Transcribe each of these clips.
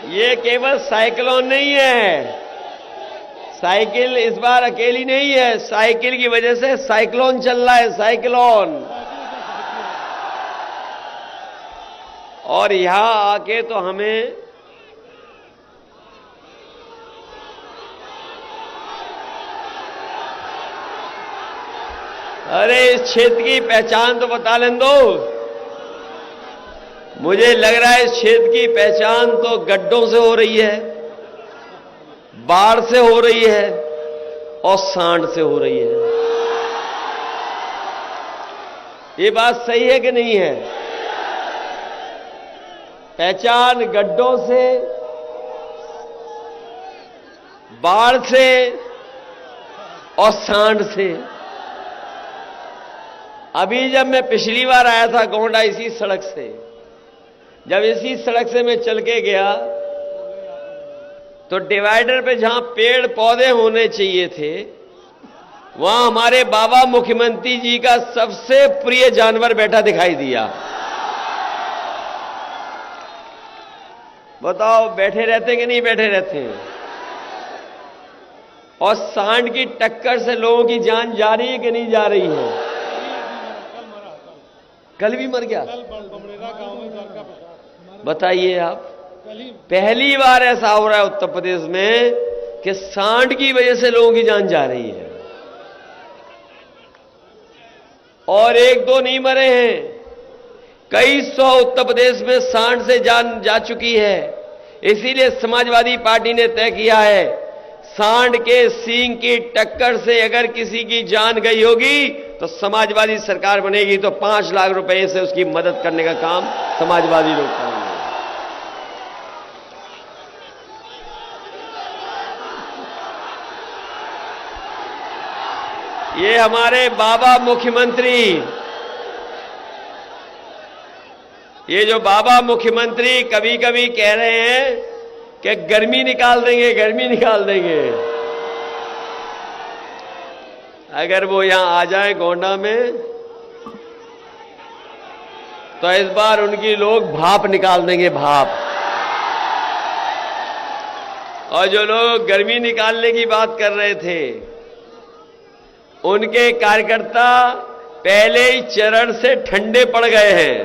ये केवल साइक्लोन नहीं है, साइकिल इस बार अकेली नहीं है, साइकिल की वजह से साइक्लोन चल रहा है, साइक्लोन। और यहां आके तो हमें अरे इस क्षेत्र की पहचान तो बता लें दो। मुझे लग रहा है इस क्षेत्र की पहचान तो गड्ढों से हो रही है, बाढ़ से हो रही है और सांड से हो रही है। ये बात सही है कि नहीं है? पहचान गड्ढों से, बाढ़ से और सांड से। अभी जब मैं पिछली बार आया था गोंडा इसी सड़क से, जब इसी सड़क से मैं चल के गया तो डिवाइडर पे जहां पेड़ पौधे होने चाहिए थे वहां हमारे बाबा मुख्यमंत्री जी का सबसे प्रिय जानवर बैठा दिखाई दिया। बताओ बैठे रहते कि नहीं बैठे रहते? और सांड की टक्कर से लोगों की जान जा रही है कि नहीं जा रही है? कल भी मर गया। बताइए आप, पहली बार ऐसा हो रहा है उत्तर प्रदेश में कि सांड की वजह से लोगों की जान जा रही है। और एक दो नहीं मरे हैं, कई सौ उत्तर प्रदेश में सांड से जान जा चुकी है। इसीलिए समाजवादी पार्टी ने तय किया है, सांड के सींग की टक्कर से अगर किसी की जान गई होगी तो समाजवादी सरकार बनेगी तो 5 लाख रुपए से उसकी मदद करने का काम समाजवादी लोग करेंगे। ये हमारे बाबा मुख्यमंत्री, ये जो बाबा मुख्यमंत्री कभी कभी कह रहे हैं कि गर्मी निकाल देंगे, गर्मी निकाल देंगे। अगर वो यहां आ जाए गोंडा में तो इस बार उनकी लोग भाप निकाल देंगे, भाप। और जो लोग गर्मी निकालने की बात कर रहे थे उनके कार्यकर्ता पहले ही चरण से ठंडे पड़ गए हैं।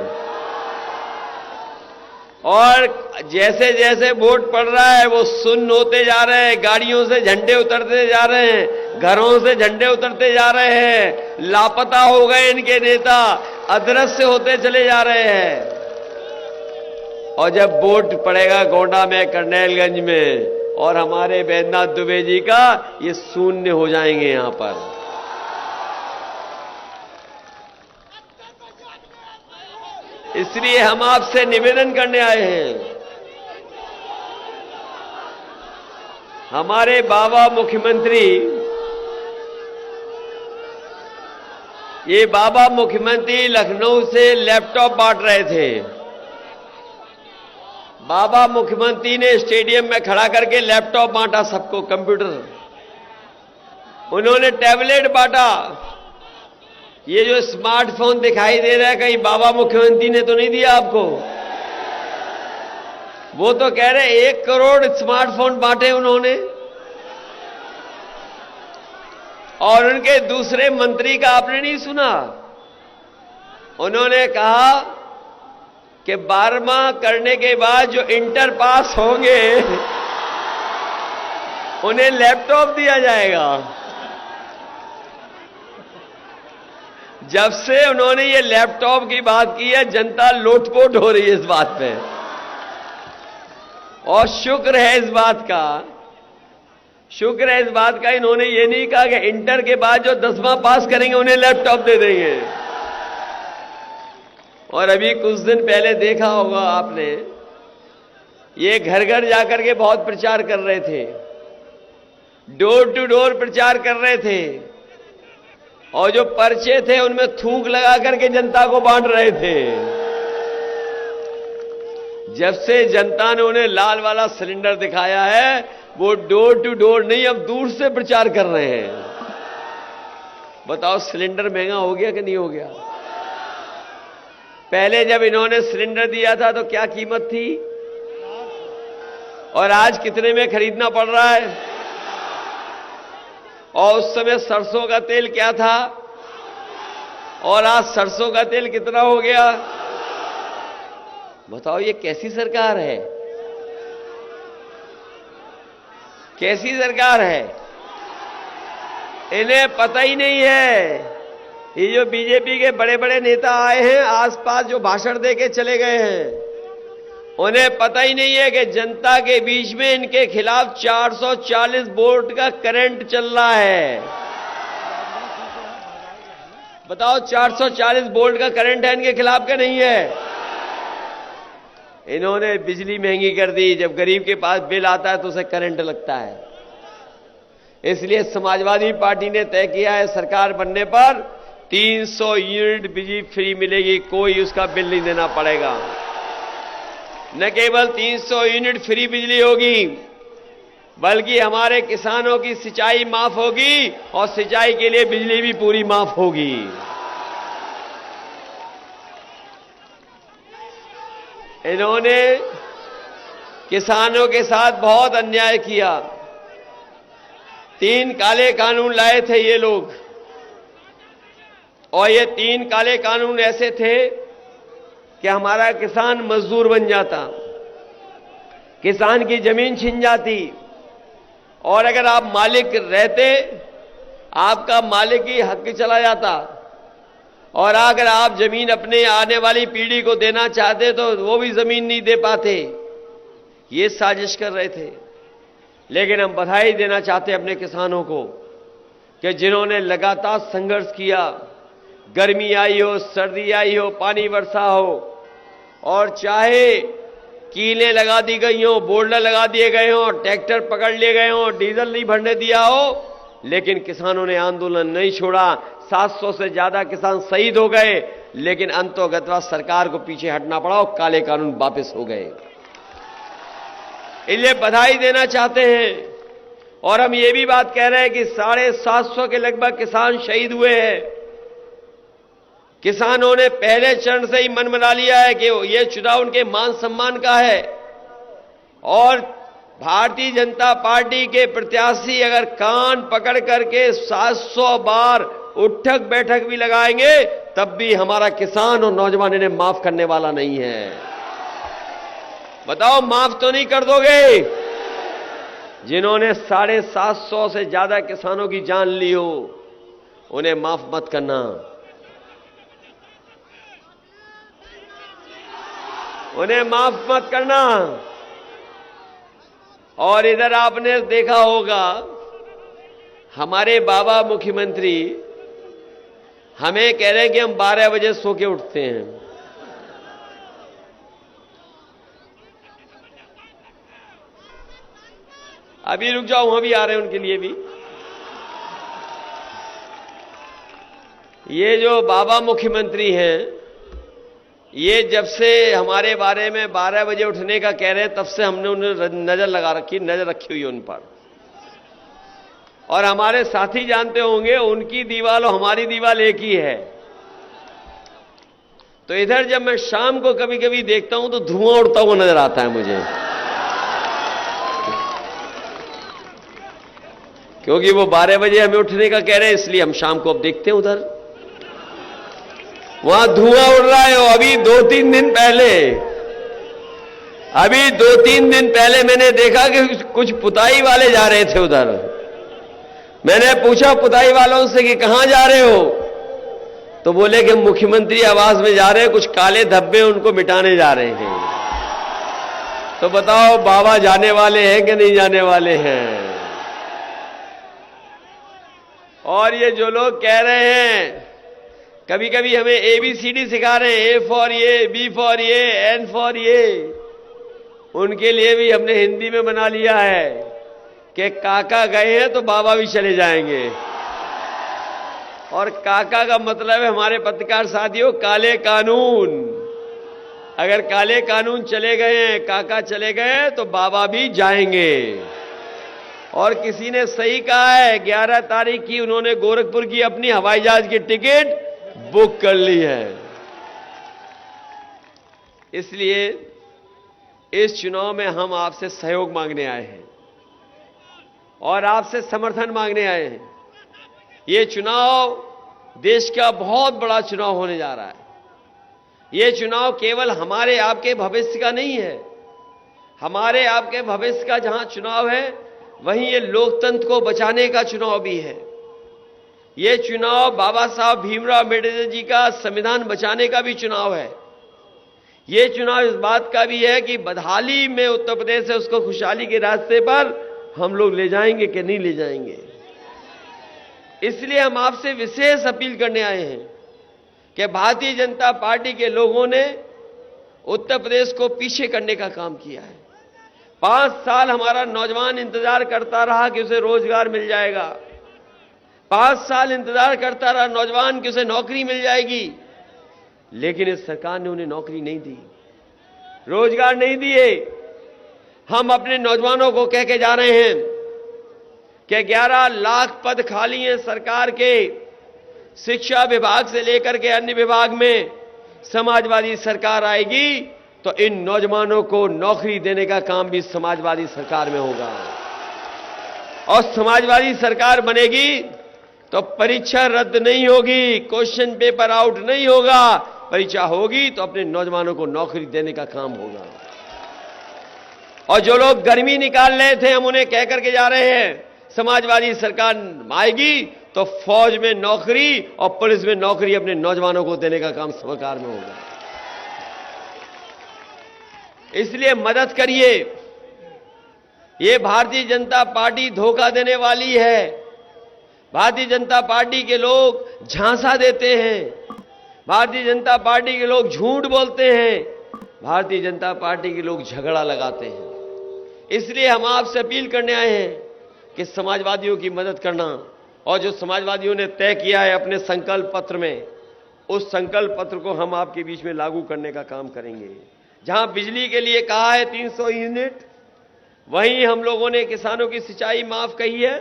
और जैसे जैसे वोट पड़ रहा है वो सुन्न होते जा रहे हैं, गाड़ियों से झंडे उतरते जा रहे हैं, घरों से झंडे उतरते जा रहे हैं, लापता हो गए इनके नेता, अदृश्य होते चले जा रहे हैं। और जब वोट पड़ेगा गोंडा में, करनेलगंज में और हमारे बैद्यनाथ दुबे जी का, ये शून्य हो जाएंगे यहां पर। इसलिए हम आपसे निवेदन करने आए हैं, हमारे बाबा मुख्यमंत्री, ये बाबा मुख्यमंत्री लखनऊ से लैपटॉप बांट रहे थे। बाबा मुख्यमंत्री ने स्टेडियम में खड़ा करके लैपटॉप बांटा सबको, कंप्यूटर, उन्होंने टैबलेट बांटा। ये जो स्मार्टफोन दिखाई दे रहा है, कहीं बाबा मुख्यमंत्री ने तो नहीं दिया आपको? वो तो कह रहे 1 करोड़ स्मार्टफोन बांटे उन्होंने। और उनके दूसरे मंत्री का आपने नहीं सुना? उन्होंने कहा कि 12वां करने के बाद जो इंटर पास होंगे उन्हें लैपटॉप दिया जाएगा। जब से उन्होंने ये लैपटॉप की बात की है, जनता लोटपोट हो रही है इस बात पे। और शुक्र है इस बात का, शुक्र है इस बात का, इन्होंने ये नहीं कहा कि इंटर के बाद जो 10वां पास करेंगे उन्हें लैपटॉप दे देंगे। और अभी कुछ दिन पहले देखा होगा आपने, ये घर घर जाकर के बहुत प्रचार कर रहे थे, डोर टू डोर प्रचार कर रहे थे, और जो पर्चे थे उनमें थूक लगा करके जनता को बांट रहे थे। जब से जनता ने उन्हें लाल वाला सिलेंडर दिखाया है, वो डोर टू डोर नहीं, अब दूर से प्रचार कर रहे हैं। बताओ सिलेंडर महंगा हो गया कि नहीं हो गया? पहले जब इन्होंने सिलेंडर दिया था तो क्या कीमत थी? और आज कितने में खरीदना पड़ रहा है? और उस समय सरसों का तेल क्या था और आज सरसों का तेल कितना हो गया? बताओ ये कैसी सरकार है? कैसी सरकार है? इन्हें पता ही नहीं है। ये जो बीजेपी के बड़े बड़े नेता आए हैं आसपास जो भाषण देके चले गए हैं, उन्हें पता ही नहीं है कि जनता के बीच में इनके खिलाफ 440 वोल्ट का करंट चल रहा है। बताओ 440 वोल्ट का करंट है इनके खिलाफ क्या नहीं है? इन्होंने बिजली महंगी कर दी। जब गरीब के पास बिल आता है तो उसे करंट लगता है। इसलिए समाजवादी पार्टी ने तय किया है सरकार बनने पर 300 यूनिट बिजली फ्री मिलेगी, कोई उसका बिल नहीं देना पड़ेगा। न केवल 300 यूनिट फ्री बिजली होगी बल्कि हमारे किसानों की सिंचाई माफ होगी और सिंचाई के लिए बिजली भी पूरी माफ होगी। इन्होंने किसानों के साथ बहुत अन्याय किया। 3 काले कानून लाए थे ये लोग और ये 3 काले कानून ऐसे थे कि हमारा किसान मजदूर बन जाता, किसान की जमीन छिन जाती और अगर आप मालिक रहते आपका मालिक ही हक चला जाता और अगर आप जमीन अपने आने वाली पीढ़ी को देना चाहते तो वो भी जमीन नहीं दे पाते। ये साजिश कर रहे थे। लेकिन हम बधाई देना चाहते हैं अपने किसानों को कि जिन्होंने लगातार संघर्ष किया, गर्मी आई हो, सर्दी आई हो, पानी वर्षा हो और चाहे कीलें लगा दी गई हो, बोल्डर लगा दिए गए हो, ट्रैक्टर पकड़ लिए गए हो, डीजल नहीं भरने दिया हो, लेकिन किसानों ने आंदोलन नहीं छोड़ा। 700 से ज्यादा किसान शहीद हो गए लेकिन अंतोगत्वा सरकार को पीछे हटना पड़ा और काले कानून वापस हो गए। इसलिए बधाई देना चाहते हैं और हम ये भी बात कह रहे हैं कि 750 के लगभग किसान शहीद हुए हैं। किसानों ने पहले चरण से ही मन बना लिया है कि ये चुनाव उनके मान सम्मान का है और भारतीय जनता पार्टी के प्रत्याशी अगर कान पकड़ करके 700 बार उठक बैठक भी लगाएंगे तब भी हमारा किसान और नौजवान इन्हें माफ करने वाला नहीं है। बताओ माफ तो नहीं कर दोगे? जिन्होंने 750 से ज्यादा किसानों की जान ली हो उन्हें माफ मत करना। उन्हें माफ मत करना। और इधर आपने देखा होगा हमारे बाबा मुख्यमंत्री हमें कह रहे हैं कि हम 12 बजे सो के उठते हैं। अभी रुक जाओ, वहां भी आ रहे हैं उनके लिए भी। ये जो बाबा मुख्यमंत्री हैं ये जब से हमारे बारे में 12 बजे उठने का कह रहे हैं तब से हमने उन्हें नजर लगा रखी, नजर रखी हुई उन पर। और हमारे साथी जानते होंगे उनकी दीवार और हमारी दीवार एक ही है। तो इधर जब मैं शाम को कभी कभी देखता हूं तो धुआं उड़ता हुआ नजर आता है मुझे, क्योंकि वो 12 बजे हमें उठने का कह रहे हैं इसलिए हम शाम को अब देखते हैं उधर वहां धुआं उड़ रहा है। अभी 2-3 दिन पहले मैंने देखा कि कुछ पुताई वाले जा रहे थे उधर। मैंने पूछा पुताई वालों से कि कहां जा रहे हो, तो बोले कि मुख्यमंत्री आवास में जा रहे हैं, कुछ काले धब्बे उनको मिटाने जा रहे हैं। तो बताओ बाबा जाने वाले हैं कि नहीं जाने वाले हैं? और ये जो लोग कह रहे हैं कभी कभी हमें ABCD सिखा रहे हैं, A फॉर ये, B फॉर ये, N फॉर ये, उनके लिए भी हमने हिंदी में बना लिया है कि काका गए हैं तो बाबा भी चले जाएंगे। और काका का मतलब है हमारे पत्रकार साथियों काले कानून। अगर काले कानून चले गए हैं, काका चले गए तो बाबा भी जाएंगे। और किसी ने सही कहा है 11 तारीख की उन्होंने गोरखपुर की अपनी हवाई जहाज की टिकट बुक कर ली है। इसलिए इस चुनाव में हम आपसे सहयोग मांगने आए हैं और आपसे समर्थन मांगने आए हैं। ये चुनाव देश का बहुत बड़ा चुनाव होने जा रहा है। ये चुनाव केवल हमारे आपके भविष्य का नहीं है। हमारे आपके भविष्य का जहां चुनाव है, वहीं ये लोकतंत्र को बचाने का चुनाव भी है। ये चुनाव बाबा साहब भीमराव अम्बेडकर जी का संविधान बचाने का भी चुनाव है। ये चुनाव इस बात का भी है कि बदहाली में उत्तर प्रदेश है, उसको खुशहाली के रास्ते पर हम लोग ले जाएंगे कि नहीं ले जाएंगे। इसलिए हम आपसे विशेष अपील करने आए हैं कि भारतीय जनता पार्टी के लोगों ने उत्तर प्रदेश को पीछे करने का काम किया है। 5 साल हमारा नौजवान इंतजार करता रहा कि उसे रोजगार मिल जाएगा। 5 साल इंतजार करता रहा नौजवान कि उसे नौकरी मिल जाएगी, लेकिन इस सरकार ने उन्हें नौकरी नहीं दी, रोजगार नहीं दिए। हम अपने नौजवानों को कह के जा रहे हैं कि 11 लाख पद खाली हैं सरकार के। शिक्षा विभाग से लेकर के अन्य विभाग में समाजवादी सरकार आएगी तो इन नौजवानों को नौकरी देने का काम भी समाजवादी सरकार में होगा। और समाजवादी सरकार बनेगी तो परीक्षा रद्द नहीं होगी, क्वेश्चन पेपर आउट नहीं होगा, परीक्षा होगी तो अपने नौजवानों को नौकरी देने का काम होगा। और जो लोग गर्मी निकाल रहे थे, हम उन्हें कह करके जा रहे हैं समाजवादी सरकार आएगी तो फौज में नौकरी और पुलिस में नौकरी अपने नौजवानों को देने का काम सरकार में होगा। इसलिए मदद करिए। ये भारतीय जनता पार्टी धोखा देने वाली है। भारतीय जनता पार्टी के लोग झांसा देते हैं। भारतीय जनता पार्टी के लोग झूठ बोलते हैं। भारतीय जनता पार्टी के लोग झगड़ा लगाते हैं। इसलिए हम आपसे अपील करने आए हैं कि समाजवादियों की मदद करना, और जो समाजवादियों ने तय किया है अपने संकल्प पत्र में, उस संकल्प पत्र को हम आपके बीच में लागू करने का काम करेंगे। जहां बिजली के लिए कहा है 300 यूनिट, वहीं हम लोगों ने किसानों की सिंचाई माफ कही है,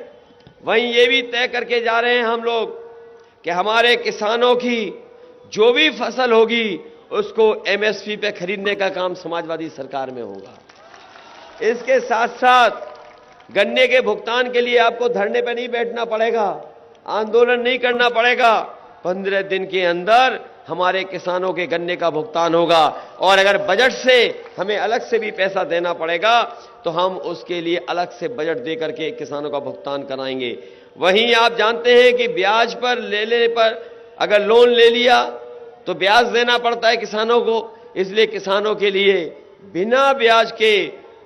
वहीं ये भी तय करके जा रहे हैं हम लोग कि हमारे किसानों की जो भी फसल होगी उसको एमएसपी पे खरीदने का काम समाजवादी सरकार में होगा। इसके साथ साथ गन्ने के भुगतान के लिए आपको धरने पर नहीं बैठना पड़ेगा, आंदोलन नहीं करना पड़ेगा। 15 दिन के अंदर हमारे किसानों के गन्ने का भुगतान होगा। और अगर बजट से हमें अलग से भी पैसा देना पड़ेगा तो हम उसके लिए अलग से बजट दे करके किसानों का भुगतान कराएंगे। वहीं आप जानते हैं कि ब्याज पर लेने पर अगर लोन ले लिया तो ब्याज देना पड़ता है किसानों को। इसलिए किसानों के लिए बिना ब्याज के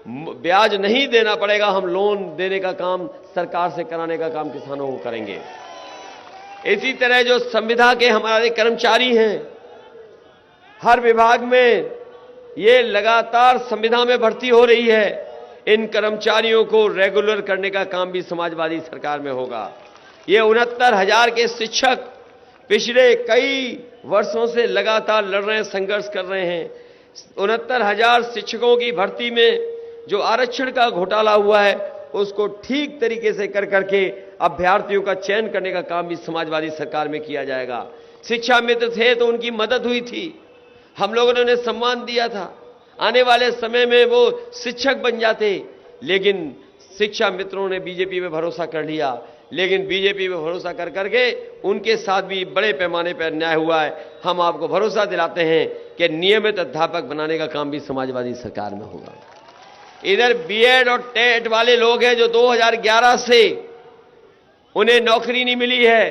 ब्याज नहीं देना पड़ेगा। हम लोन देने का काम सरकार से कराने का काम किसानों को करेंगे। इसी तरह जो संविदा के हमारे कर्मचारी हैं, हर विभाग में ये लगातार संविदा में भर्ती हो रही है, इन कर्मचारियों को रेगुलर करने का काम भी समाजवादी सरकार में होगा। ये 69,000 के शिक्षक पिछले कई वर्षों से लगातार लड़ रहे हैं, संघर्ष कर रहे हैं। 69,000 शिक्षकों की भर्ती में जो आरक्षण का घोटाला हुआ है उसको ठीक तरीके से कर करके अभ्यर्थियों का चयन करने का काम भी समाजवादी सरकार में किया जाएगा। शिक्षा मित्र थे तो उनकी मदद हुई थी, हम लोगों ने उन्हें सम्मान दिया था। आने वाले समय में वो शिक्षक बन जाते, लेकिन शिक्षा मित्रों ने बीजेपी में भरोसा कर लिया। लेकिन बीजेपी में भरोसा कर करके उनके साथ भी बड़े पैमाने पर अन्याय हुआ है। हम आपको भरोसा दिलाते हैं कि नियमित अध्यापक बनाने का काम भी समाजवादी सरकार में होगा। इधर बीएड और टेट वाले लोग हैं जो 2011 से उन्हें नौकरी नहीं मिली है,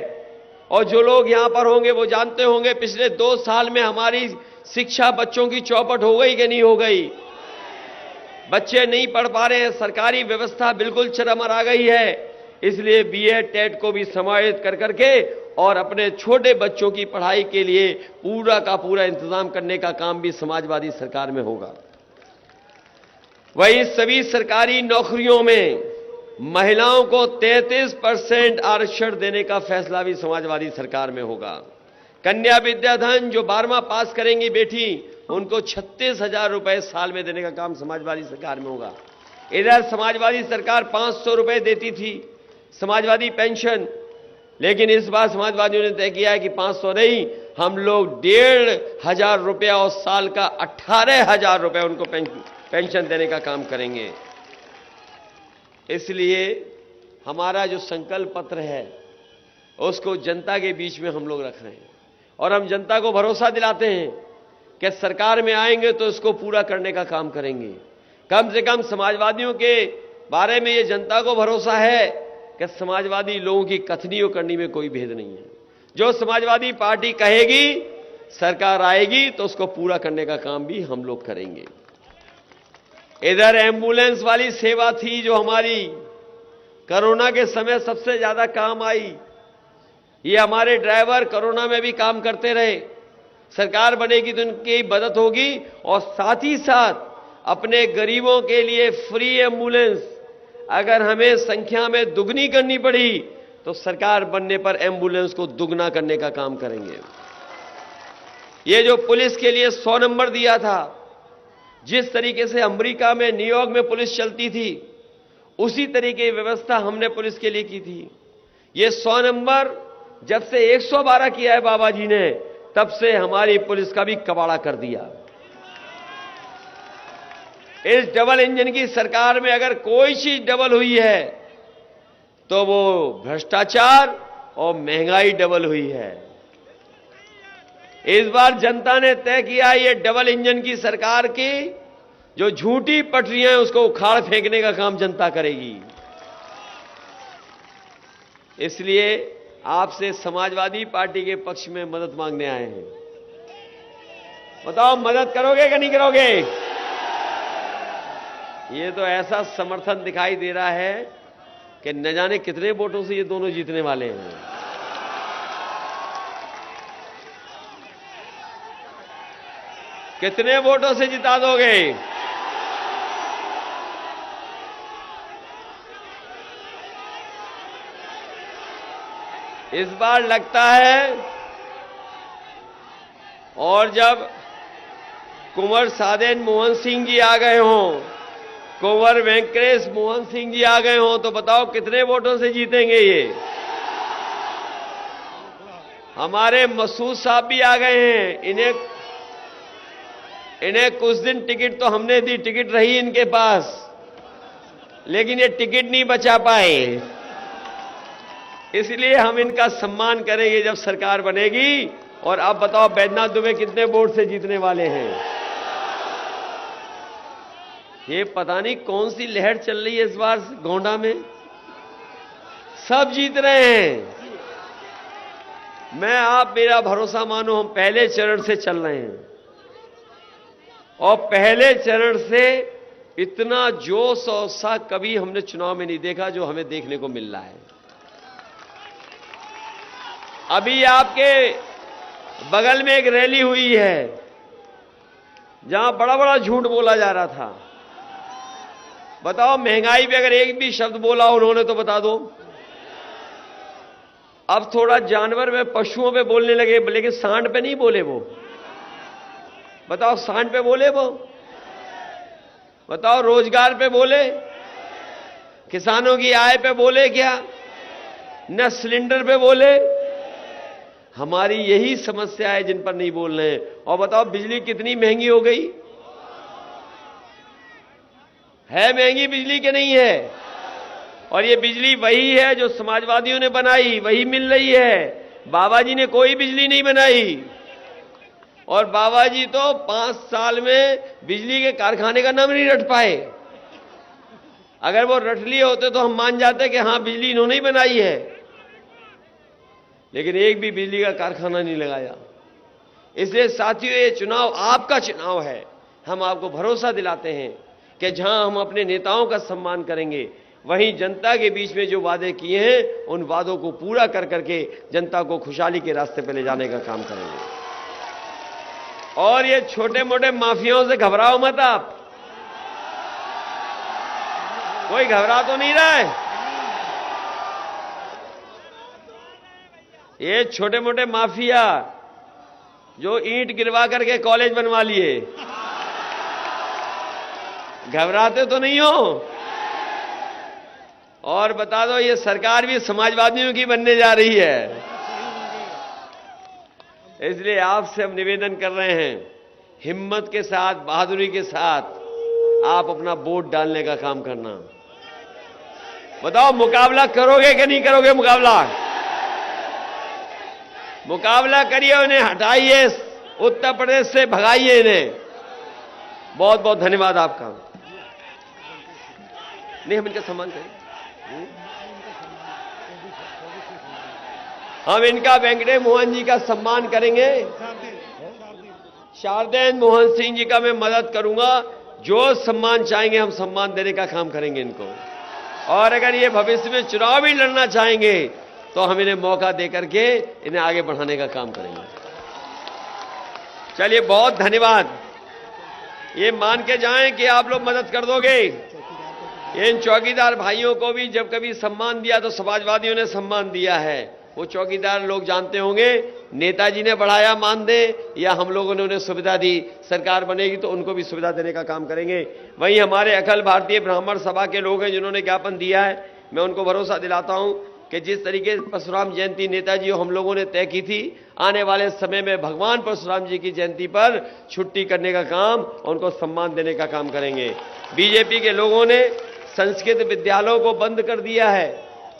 और जो लोग यहां पर होंगे वो जानते होंगे पिछले 2 साल में हमारी शिक्षा बच्चों की चौपट हो गई कि नहीं हो गई। बच्चे नहीं पढ़ पा रहे हैं, सरकारी व्यवस्था बिल्कुल चरमरा आ गई है। इसलिए बीएड टेट को भी समाहित कर करके और अपने छोटे बच्चों की पढ़ाई के लिए पूरा का पूरा इंतजाम करने का काम भी समाजवादी सरकार में होगा। वही सभी सरकारी नौकरियों में महिलाओं को 33% आरक्षण देने का फैसला भी समाजवादी सरकार में होगा। कन्या विद्याधन जो 12वां पास करेंगी बेटी, उनको 36,000 रुपए साल में देने का काम समाजवादी सरकार में होगा। इधर समाजवादी सरकार 500 रुपए देती थी समाजवादी पेंशन, लेकिन इस बार समाजवादियों ने तय किया है कि 500 नहीं, हम लोग 1,500 रुपया और साल का 18,000 रुपया उनको पेंशन देने का काम करेंगे। इसलिए हमारा जो संकल्प पत्र है उसको जनता के बीच में हम लोग रख रहे हैं और हम जनता को भरोसा दिलाते हैं कि सरकार में आएंगे तो इसको पूरा करने का काम करेंगे। कम से कम समाजवादियों के बारे में ये जनता को भरोसा है कि समाजवादी लोगों की कथनी और करनी में कोई भेद नहीं है। जो समाजवादी पार्टी कहेगी सरकार आएगी तो उसको पूरा करने का काम भी हम लोग करेंगे। इधर एम्बुलेंस वाली सेवा थी जो हमारी कोरोना के समय सबसे ज्यादा काम आई। ये हमारे ड्राइवर कोरोना में भी काम करते रहे। सरकार बनेगी तो उनकी मदद होगी और साथ ही साथ अपने गरीबों के लिए फ्री एम्बुलेंस अगर हमें संख्या में दुगनी करनी पड़ी तो सरकार बनने पर एम्बुलेंस को दुगना करने का काम करेंगे। ये जो पुलिस के लिए 100 नंबर दिया था, जिस तरीके से अमेरिका में न्यूयॉर्क में पुलिस चलती थी उसी तरीके की व्यवस्था हमने पुलिस के लिए की थी। ये 100 नंबर जब से 112 किया है बाबा जी ने, तब से हमारी पुलिस का भी कबाड़ा कर दिया। इस डबल इंजन की सरकार में अगर कोई चीज डबल हुई है तो वो भ्रष्टाचार और महंगाई डबल हुई है। इस बार जनता ने तय किया ये डबल इंजन की सरकार की जो झूठी पटरियां हैं उसको उखाड़ फेंकने का काम जनता करेगी। इसलिए आपसे समाजवादी पार्टी के पक्ष में मदद मांगने आए हैं। बताओ मदद करोगे कि नहीं करोगे? ये तो ऐसा समर्थन दिखाई दे रहा है कि न जाने कितने वोटों से ये दोनों जीतने वाले हैं। कितने वोटों से जिता दोगे? इस बार लगता है और जब कुंवर सादेन मोहन सिंह जी आ गए हों, कुंवर वेंकटेश मोहन सिंह जी आ गए हों, तो बताओ कितने वोटों से जीतेंगे ये? हमारे मसूद साहब भी आ गए हैं। इन्हें कुछ दिन टिकट तो हमने दी, टिकट रही इनके पास, लेकिन ये टिकट नहीं बचा पाए। इसलिए हम इनका सम्मान करेंगे जब सरकार बनेगी। और आप बताओ बैद्यनाथ दुबे कितने वोट से जीतने वाले हैं? ये पता नहीं कौन सी लहर चल रही है इस बार गोंडा में, सब जीत रहे हैं। आप मेरा भरोसा मानो, हम पहले चरण से चल रहे हैं और पहले चरण से इतना जोश और उत्साह कभी हमने चुनाव में नहीं देखा जो हमें देखने को मिल रहा है। अभी आपके बगल में एक रैली हुई है जहां बड़ा बड़ा झूठ बोला जा रहा था। बताओ महंगाई पे अगर एक भी शब्द बोला उन्होंने तो बता दो। अब थोड़ा जानवर में पशुओं पे बोलने लगे, लेकिन सांड पे नहीं बोले वो। बताओ सांड पे बोले वो? बताओ रोजगार पे बोले? किसानों की आय पे बोले क्या? न सिलेंडर पे बोले? हमारी यही समस्या है जिन पर नहीं बोल रहे हैं। और बताओ बिजली कितनी महंगी हो गई है? महंगी बिजली के नहीं है? और ये बिजली वही है जो समाजवादियों ने बनाई, वही मिल रही है। बाबा जी ने कोई बिजली नहीं बनाई और बाबा जी तो 5 साल में बिजली के कारखाने का नाम नहीं रट पाए। अगर वो रट लिए होते तो हम मान जाते कि हां बिजली इन्होंने ही बनाई है, लेकिन एक भी बिजली का कारखाना नहीं लगाया। इसलिए साथियों ये चुनाव आपका चुनाव है। हम आपको भरोसा दिलाते हैं कि जहां हम अपने नेताओं का सम्मान करेंगे वहीं जनता के बीच में जो वादे किए हैं उन वादों को पूरा कर करके जनता को खुशहाली के रास्ते पर ले जाने का काम करेंगे। और ये छोटे मोटे माफियाओं से घबराओ मत आप। कोई घबरा तो नहीं रहा है? ये छोटे मोटे माफिया जो ईंट गिरवा करके कॉलेज बनवा लिए, घबराते तो नहीं हो? और बता दो ये सरकार भी समाजवादियों की बनने जा रही है। इसलिए आपसे हम निवेदन कर रहे हैं, हिम्मत के साथ, बहादुरी के साथ आप अपना वोट डालने का काम करना। बताओ, मुकाबला करोगे कि नहीं करोगे? मुकाबला करिए, उन्हें हटाइए, उत्तर प्रदेश से भगाइए इन्हें। बहुत बहुत धन्यवाद आपका। नहीं, हम इनका सम्मान करें। हम इनका वेंकटेश मोहन जी का सम्मान करेंगे। शारदेन मोहन सिंह जी का मैं मदद करूंगा। जो सम्मान चाहेंगे हम सम्मान देने का काम करेंगे इनको। और अगर ये भविष्य में चुनाव भी लड़ना चाहेंगे तो हम इन्हें मौका देकर के इन्हें आगे बढ़ाने का काम करेंगे। चलिए, बहुत धन्यवाद। ये मान के जाएं कि आप लोग मदद कर दोगे। इन चौकीदार भाइयों को भी जब कभी सम्मान दिया तो समाजवादियों ने सम्मान दिया है। वो चौकीदार लोग जानते होंगे, नेताजी ने बढ़ाया मानदेय या हम लोगों ने उन्हें सुविधा दी। सरकार बनेगी तो उनको भी सुविधा देने का काम करेंगे। वहीं हमारे अखिल भारतीय ब्राह्मण सभा के लोग हैं जिन्होंने ज्ञापन दिया है, मैं उनको भरोसा दिलाता हूं कि जिस तरीके से परशुराम जयंती नेताजी हम लोगों ने तय की थी, आने वाले समय में भगवान परशुराम जी की जयंती पर छुट्टी करने का काम, उनको सम्मान देने का काम करेंगे। बीजेपी के लोगों ने संस्कृत विद्यालयों को बंद कर दिया है।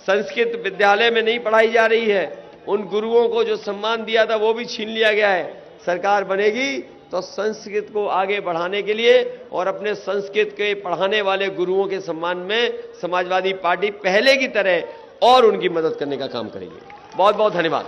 संस्कृत विद्यालय में नहीं पढ़ाई जा रही है। उन गुरुओं को जो सम्मान दिया था वो भी छीन लिया गया है। सरकार बनेगी तो संस्कृत को आगे बढ़ाने के लिए और अपने संस्कृत के पढ़ाने वाले गुरुओं के सम्मान में समाजवादी पार्टी पहले की तरह और उनकी मदद करने का काम करेगी। बहुत बहुत धन्यवाद।